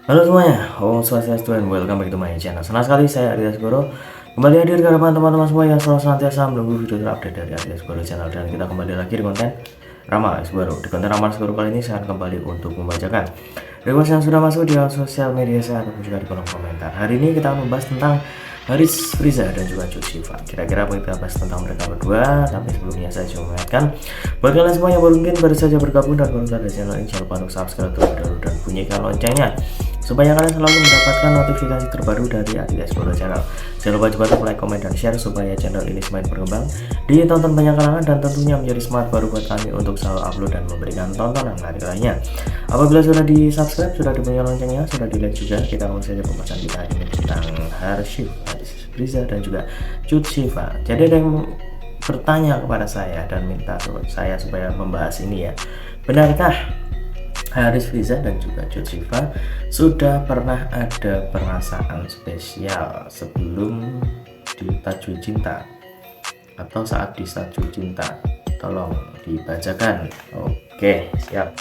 Halo semuanya, Om Swastiastu and welcome back to my channel. Senang sekali saya Arya Goro kembali hadir ke hadapan teman-teman semua yang selalu senantiasa menunggu video terupdate dari Arya Goro channel, dan kita kembali lagi di konten Ramalan Goro. Di konten Ramalan Goro kali ini saya akan kembali untuk membacakan request yang sudah masuk di sosial media saya ataupun juga di kolom komentar. Hari ini kita akan membahas tentang Haris Friza dan juga Cut Syifa. Kira-kira apa kita bahas tentang mereka berdua? Tapi sebelumnya saya cuma mengingatkan buat kalian semua yang baru saja bergabung dan baru saja channel ini, jangan lupa untuk subscribe terlebih dahulu dan bunyikan loncengnya supaya kalian selalu mendapatkan notifikasi terbaru dari Arya Goro channel. Jangan lupa juga untuk like, comment, dan share supaya channel ini semakin berkembang, ditonton banyak kalangan, dan tentunya menjadi semangat baru buat kami untuk selalu upload dan memberikan tontonan menarik lainnya. Apabila sudah di subscribe, sudah dibunyi loncengnya, sudah di like juga, kita langsung saja pembahasan kita hari ini tentang Haris Friza dan juga Cut Syifa. Jadi ada yang bertanya kepada saya dan minta saya supaya membahas ini ya. Benarkah Haris Friza dan juga Cut Syifa sudah pernah ada perasaan spesial sebelum di Tajwid Cinta atau saat di Tajwid Cinta? Tolong dibacakan. Oke, siap.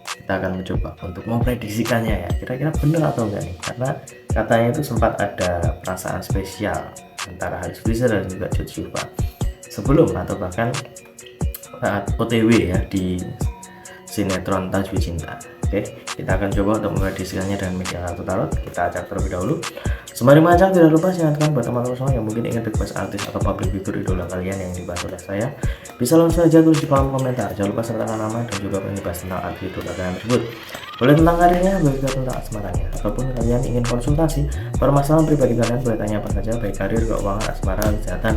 Kita akan mencoba untuk memprediksikannya ya, kira-kira benar atau enggak nih, karena katanya itu sempat ada perasaan spesial antara Haris Friza dan juga Cut Syifa sebelum atau bahkan saat OTW ya di sinetron Tajwid Cinta. Oke, kita akan coba untuk memprediksikannya dengan media kartu tarot. Kita acak terlebih dahulu. Sembari macam, tidak lupa silakan buat teman-teman semua yang mungkin ingin request artis atau public figure idola kalian yang dibantu oleh saya, bisa langsung saja tulis di kolom komentar. Jangan lupa sertakan nama dan juga pengen dibahas tentang artis idola kalian tersebut. Boleh tentang karirnya, boleh juga tentang asmaranya, ataupun kalian ingin konsultasi permasalahan pribadi kalian, boleh tanya apa saja, baik karir, keuangan, asmara, kesehatan,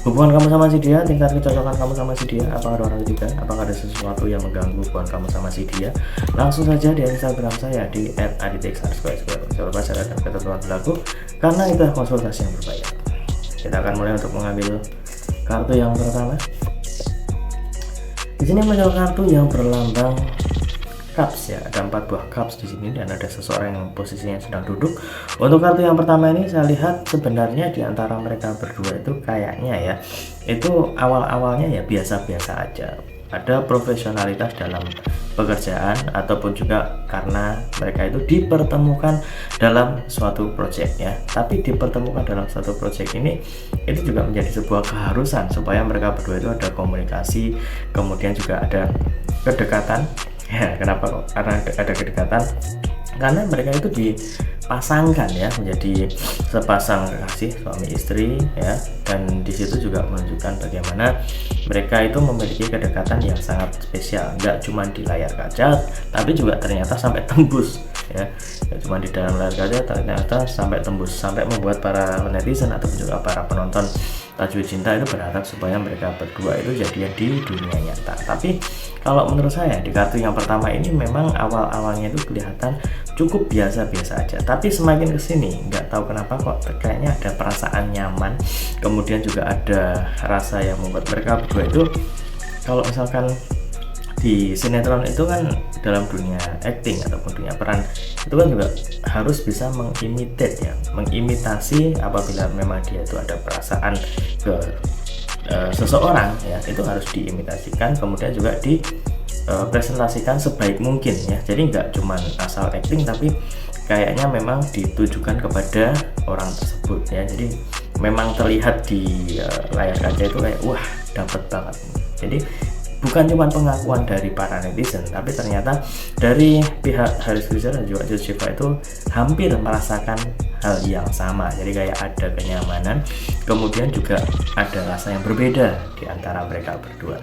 hubungan kamu sama si dia, tingkat kecocokan kamu sama si dia, apakah ada orang ketiga, apakah ada sesuatu yang mengganggu hubungan kamu sama si dia, langsung saja di Instagram saya di @aditexar_. Jangan lupa syarat dan ketentuan berlaku karena itu konsultasi yang berbayar. Kita akan mulai untuk mengambil kartu yang pertama. Di sini muncul kartu yang berlambang cups ya, ada 4 buah cups di sini dan ada seseorang yang posisinya sedang duduk. Untuk kartu yang pertama ini saya lihat sebenarnya di antara mereka berdua itu kayaknya ya, itu awal-awalnya ya biasa-biasa aja. Ada profesionalitas dalam pekerjaan ataupun juga karena mereka itu dipertemukan dalam suatu project ya. Tapi dipertemukan dalam suatu project ini itu juga menjadi sebuah keharusan supaya mereka berdua itu ada komunikasi, kemudian juga ada kedekatan. Ya, kenapa kok? Karena ada kedekatan karena mereka itu dipasangkan ya menjadi sepasang kekasih suami istri ya, dan disitu juga menunjukkan bagaimana mereka itu memiliki kedekatan yang sangat spesial, nggak cuma di layar kaca tapi juga ternyata sampai tembus ya, nggak cuma di dalam layar kaca ternyata sampai tembus, sampai membuat para netizen ataupun juga para penonton Tajwid Cinta itu berharap supaya mereka berdua itu jadian di dunia nyata. Tapi kalau menurut saya di kartu yang pertama ini memang awal-awalnya itu kelihatan cukup biasa-biasa aja, tapi semakin kesini nggak tahu kenapa kok kayaknya ada perasaan nyaman, kemudian juga ada rasa yang membuat mereka berdua itu, kalau misalkan di sinetron itu kan dalam dunia acting ataupun dunia peran itu kan juga harus bisa mengimitasi apabila memang dia itu ada perasaan ke seseorang ya, itu harus diimitasikan, kemudian juga dipresentasikan sebaik mungkin ya. Jadi nggak cuman asal acting tapi kayaknya memang ditujukan kepada orang tersebut ya. Jadi memang terlihat di layar kaca itu kayak wah dapet banget. Jadi bukan cuma pengakuan dari para netizen, tapi ternyata dari pihak Haris Friza dan juga Cut Syifa itu hampir merasakan hal yang sama. Jadi kayak ada kenyamanan, kemudian juga ada rasa yang berbeda di antara mereka berdua.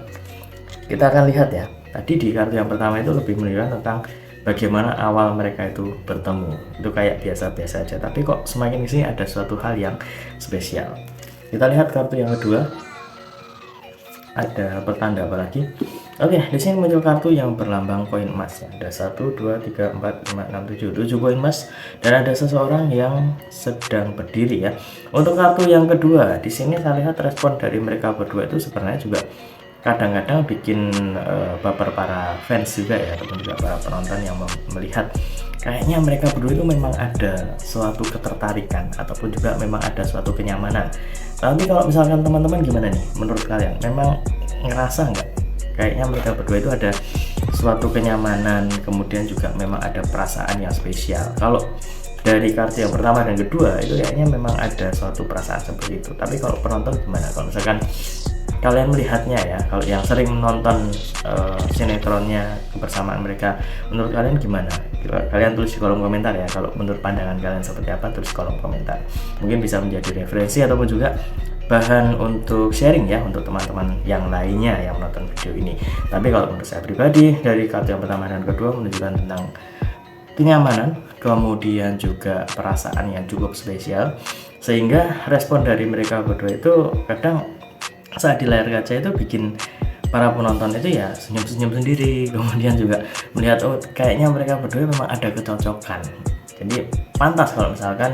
Kita akan lihat ya, tadi di kartu yang pertama itu lebih menunjukkan tentang bagaimana awal mereka itu bertemu, itu kayak biasa-biasa aja, tapi kok semakin kesini ada suatu hal yang spesial. Kita lihat kartu yang kedua, ada pertanda apa lagi? Oke, di sini muncul kartu yang berlambang koin emas ya. Ada 1, 2, 3, 4, 5, 6, 7 koin emas dan ada seseorang yang sedang berdiri ya. Untuk kartu yang kedua, di sini saya lihat respon dari mereka berdua itu sebenarnya juga kadang-kadang bikin baper para fans juga ya, ataupun juga para penonton yang melihat kayaknya mereka berdua itu memang ada suatu ketertarikan ataupun juga memang ada suatu kenyamanan. Tapi kalau misalkan teman-teman gimana nih menurut kalian, memang ngerasa nggak kayaknya mereka berdua itu ada suatu kenyamanan, kemudian juga memang ada perasaan yang spesial. Kalau dari kartu yang pertama dan kedua itu kayaknya memang ada suatu perasaan seperti itu. Tapi kalau penonton gimana? Kalau misalkan kalian melihatnya ya, kalau yang sering menonton sinetronnya kebersamaan mereka, menurut kalian gimana? Kalian tulis di kolom komentar ya. Kalau menurut pandangan kalian seperti apa, tulis di kolom komentar. Mungkin bisa menjadi referensi ataupun juga bahan untuk sharing ya untuk teman-teman yang lainnya yang menonton video ini. Tapi kalau menurut saya pribadi, dari kartu yang pertama dan kedua menunjukkan tentang kenyamanan, kemudian juga perasaan yang cukup spesial, sehingga respon dari mereka berdua itu kadang saat di layar kaca itu bikin para penonton itu ya senyum-senyum sendiri, kemudian juga melihat oh kayaknya mereka berdua memang ada kecocokan. Jadi pantas kalau misalkan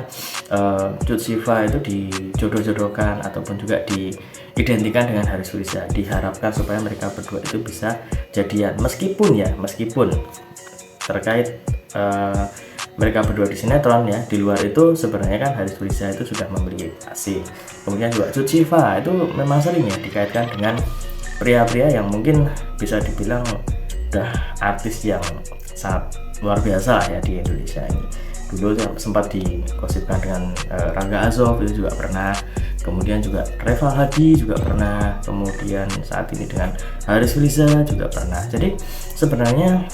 Cut Siva itu dijodoh-jodohkan ataupun juga diidentikan dengan Haris Firza. Diharapkan supaya mereka berdua itu bisa jadian, meskipun terkait mereka berdua di sinetron ya, di luar itu sebenarnya kan Haris Firza itu sudah memiliki kasih. Kemudian juga Cut Siva itu memang sering ya dikaitkan dengan pria-pria yang mungkin bisa dibilang udah artis yang sangat luar biasa lah ya di Indonesia ini. Dulu sempat digosipkan dengan Rangga Azov itu juga pernah, kemudian juga Reva Hadi juga pernah, kemudian saat ini dengan Haris Firza juga pernah. Jadi sebenarnya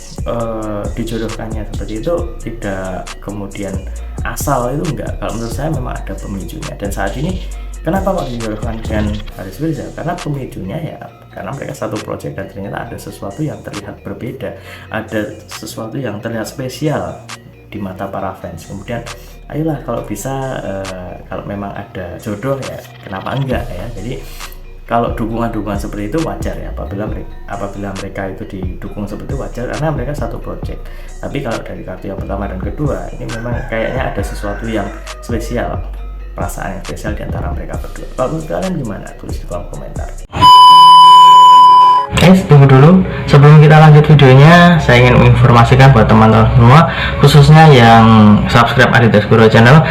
dijodohkannya seperti itu tidak kemudian asal, itu enggak. Kalau menurut saya memang ada pemicunya, dan saat ini kenapa kok dijodohkan dengan Haris Firza? Karena pemicunya ya karena mereka satu proyek dan ternyata ada sesuatu yang terlihat berbeda, ada sesuatu yang terlihat spesial di mata para fans. Kemudian ayolah kalau bisa kalau memang ada jodoh ya kenapa enggak ya. Jadi kalau dukungan-dukungan seperti itu wajar ya, apabila mereka itu didukung seperti itu wajar karena mereka satu proyek. Tapi kalau dari kartu yang pertama dan kedua ini memang kayaknya ada sesuatu yang spesial, perasaan yang spesial di antara mereka berdua. Kalau menurut kalian gimana? Tulis di kolom komentar. Tunggu dulu, sebelum kita lanjut videonya saya ingin menginformasikan buat teman-teman semua, khususnya yang subscribe Adidas Guru channel,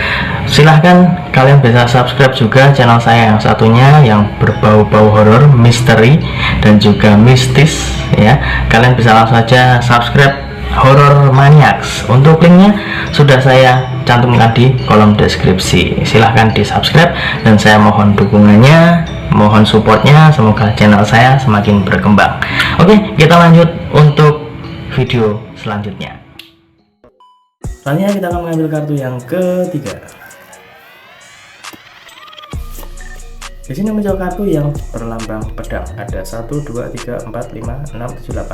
silahkan kalian bisa subscribe juga channel saya yang satunya yang berbau-bau horor, misteri dan juga mistis ya. Kalian bisa langsung saja subscribe Horror Maniacs. Untuk linknya sudah saya cantumkan di kolom deskripsi. Silahkan di subscribe dan saya mohon dukungannya, mohon supportnya, semoga channel saya semakin berkembang. Oke, kita lanjut untuk video selanjutnya. Selanjutnya kita akan mengambil kartu yang ketiga. Di sini muncul kartu yang berlambang pedang. Ada 1, 2, 3, 4, 5, 6, 7,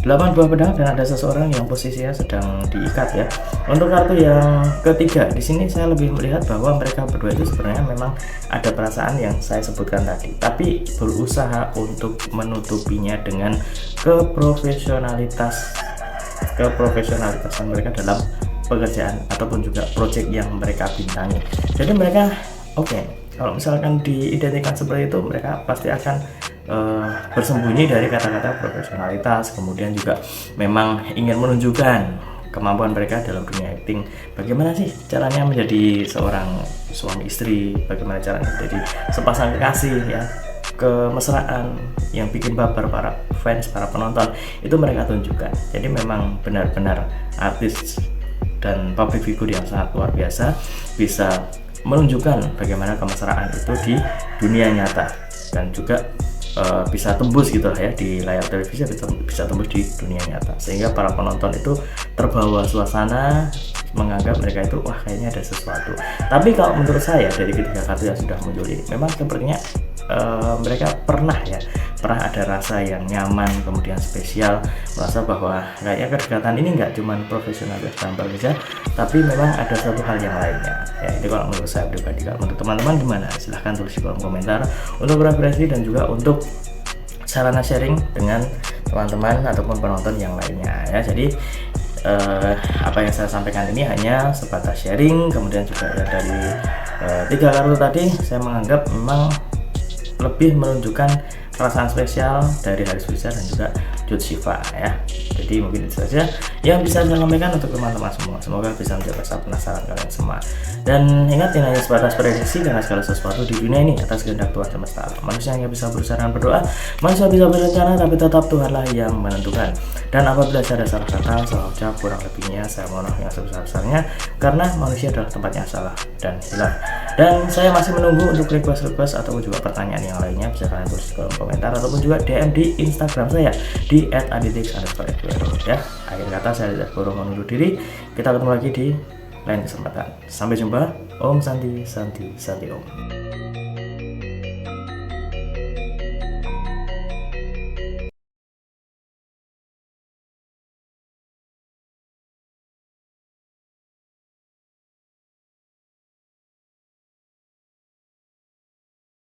8 buah pedang dan ada seseorang yang posisinya sedang diikat ya. Untuk kartu yang ketiga, di sini saya lebih melihat bahwa mereka berdua itu sebenarnya memang ada perasaan yang saya sebutkan tadi, tapi berusaha untuk menutupinya dengan keprofesionalitasan mereka dalam pekerjaan ataupun juga proyek yang mereka bintangi. Jadi mereka kalau misalkan diidentikan seperti itu, mereka pasti akan bersembunyi dari kata-kata profesionalitas, kemudian juga memang ingin menunjukkan kemampuan mereka dalam dunia acting. Bagaimana sih caranya menjadi seorang suami istri, bagaimana caranya menjadi sepasang kekasih ya, kemesraan yang bikin baper para fans, para penonton, itu mereka tunjukkan. Jadi memang benar-benar artis dan public figure yang sangat luar biasa, bisa menunjukkan bagaimana kemesraan itu di dunia nyata dan juga bisa tembus gitu lah ya di layar televisi, bisa tembus di dunia nyata, sehingga para penonton itu terbawa suasana, menganggap mereka itu wah kayaknya ada sesuatu. Tapi kalau menurut saya dari ketiga kartu yang sudah muncul ini, memang sepertinya mereka pernah ada rasa yang nyaman, kemudian spesial, merasa bahwa kayaknya kedekatan ini nggak cuma profesionalitas dalam bekerja, tapi memang ada satu hal yang lainnya ya. Itu kalau menurut saya pribadi. Kalau menurut teman-teman gimana? Silahkan tulis di kolom komentar untuk referensi dan juga untuk sarana sharing dengan teman-teman ataupun penonton yang lainnya ya. Jadi apa yang saya sampaikan ini hanya sebatas sharing, kemudian juga ya dari tiga kartu tadi saya menganggap memang lebih menunjukkan perasaan spesial dari Haris Firza dan juga Shiva ya. Jadi mungkin itu saja yang bisa saya sampaikan untuk teman-teman semua. Semoga bisa menjawab rasa penasaran kalian semua. Dan ingat, ini hanya sebatas prediksi, karena segala sesuatu di dunia ini atas kehendak Tuhan semesta. Manusia hanya bisa berusaha dengan berdoa, manusia bisa berencana, tapi tetap Tuhanlah yang menentukan. Dan apabila saya ada salah kata, salah ucap, kurang lebihnya saya mohon maaf yang sebesar-besarnya, karena manusia adalah tempatnya salah dan hilang. Dan saya masih menunggu untuk request ataupun juga pertanyaan yang lainnya. Bisa kalian tulis di kolom komentar ataupun juga DM di Instagram saya di @aditix_equero ya. Akhir kata, saya Aditix undur diri. Kita ketemu lagi di lain kesempatan. Sampai jumpa. Om Santi Santi Santi Om.